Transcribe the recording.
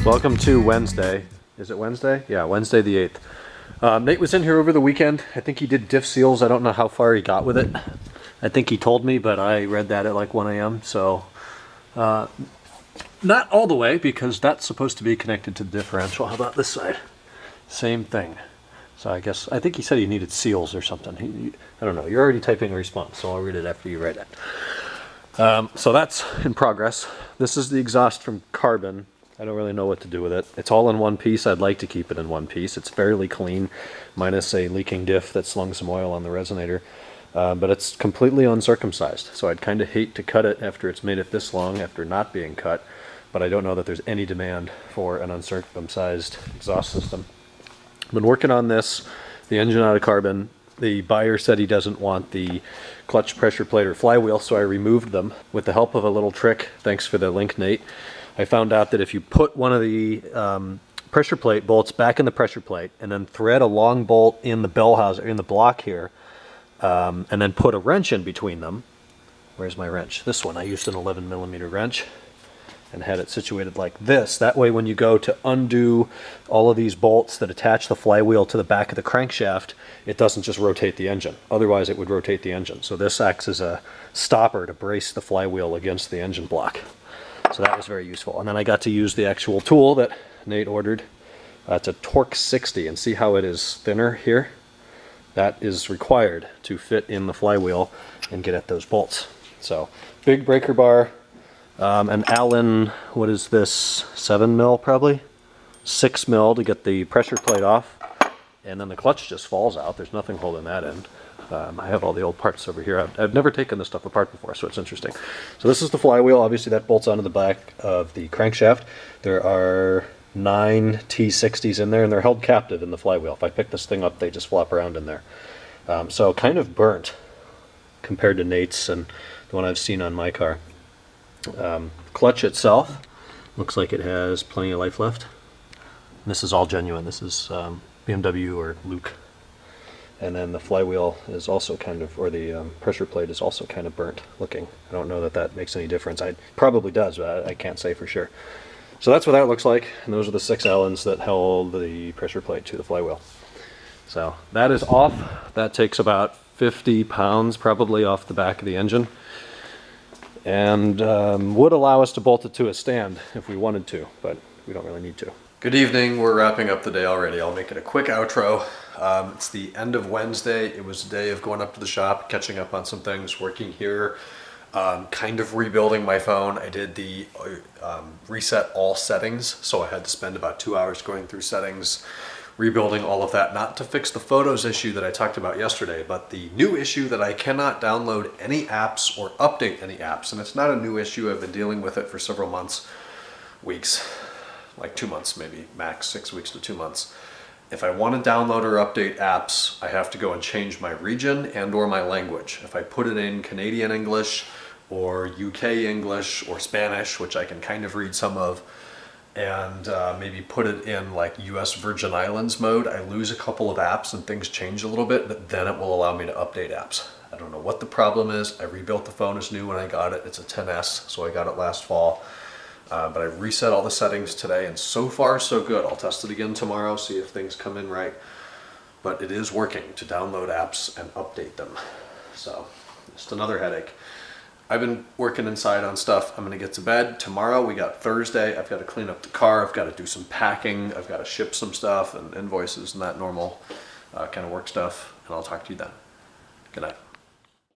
Welcome to Wednesday. Is it Wednesday? Yeah, Wednesday the 8th. Nate was in here over the weekend. I think he did diff seals. I don't know how far he got with it. I think he told me, but I read that at like 1 a.m. So not all the way, because that's supposed to be connected to the differential. How about this side? Same thing. So I think he said he needed seals or something. I don't know. You're already typing a response, so I'll read it after you write it. So that's in progress. This is the exhaust from Carbon. I don't really know what to do with it. It's all in one piece. I'd like to keep it in one piece. It's fairly clean, minus a leaking diff that slung some oil on the resonator. But it's completely uncircumcised, so I'd kind of hate to cut it after it's made it this long, after not being cut. But I don't know that there's any demand for an uncircumcised exhaust system. I've been working on this, the engine out of Carbon. The buyer said he doesn't want the clutch pressure plate or flywheel, so I removed them. With the help of a little trick, thanks for the link, Nate, I found out that if you put one of the pressure plate bolts back in the pressure plate and then thread a long bolt in the bell housing, in the block here, and then put a wrench in between them. Where's my wrench? This one. I used an 11mm wrench and had it situated like this. That way when you go to undo all of these bolts that attach the flywheel to the back of the crankshaft, it doesn't just rotate the engine. Otherwise it would rotate the engine. So this acts as a stopper to brace the flywheel against the engine block. So that was very useful. And then I got to use the actual tool that Nate ordered. It's a Torque 60, and see how it is thinner here? That is required to fit in the flywheel and get at those bolts. So big breaker bar, an Allen, what is this, 7 mil probably? 6 mil to get the pressure plate off, and then the clutch just falls out. There's nothing holding that in. I have all the old parts over here. I've never taken this stuff apart before, so it's interesting. So this is the flywheel. Obviously that bolts onto the back of the crankshaft. There are 9 T60s in there, and they're held captive in the flywheel. If I pick this thing up, they just flop around in there. So kind of burnt compared to Nate's and the one I've seen on my car. Clutch itself looks like it has plenty of life left. And this is all genuine. This is BMW or Luke. And then the flywheel is also kind of, or the pressure plate is also kind of burnt looking. I don't know that that makes any difference. It probably does, but I can't say for sure. So that's what that looks like. And those are the 6 Allens that held the pressure plate to the flywheel. So that is off. That takes about 50 pounds probably off the back of the engine. And would allow us to bolt it to a stand if we wanted to, but we don't really need to. Good evening. We're wrapping up the day already. I'll make it a quick outro. It's the end of Wednesday. It was a day of going up to the shop, catching up on some things, working here, kind of rebuilding my phone. I did the reset all settings, so I had to spend about 2 hours going through settings, rebuilding all of that, not to fix the photos issue that I talked about yesterday, but the new issue that I cannot download any apps or update any apps. And it's not a new issue. I've been dealing with it for several months, weeks, like 2 months, maybe max 6 weeks to 2 months. If I want to download or update apps, I have to go and change my region and or my language. If I put it in Canadian English or UK English or Spanish, which I can kind of read some of, and maybe put it in like US Virgin Islands mode, I lose a couple of apps and things change a little bit, but then it will allow me to update apps. I don't know what the problem is. I rebuilt the phone as new when I got it. It's a 10S, so I got it last fall. But I reset all the settings today, and so far so good. I'll test it again tomorrow, see if things come in right. But it is working to download apps and update them. So, just another headache. I've been working inside on stuff. I'm gonna get to bed. Tomorrow, we got Thursday. I've got to clean up the car. I've got to do some packing. I've got to ship some stuff and invoices and that normal kind of work stuff. And I'll talk to you then. Good night.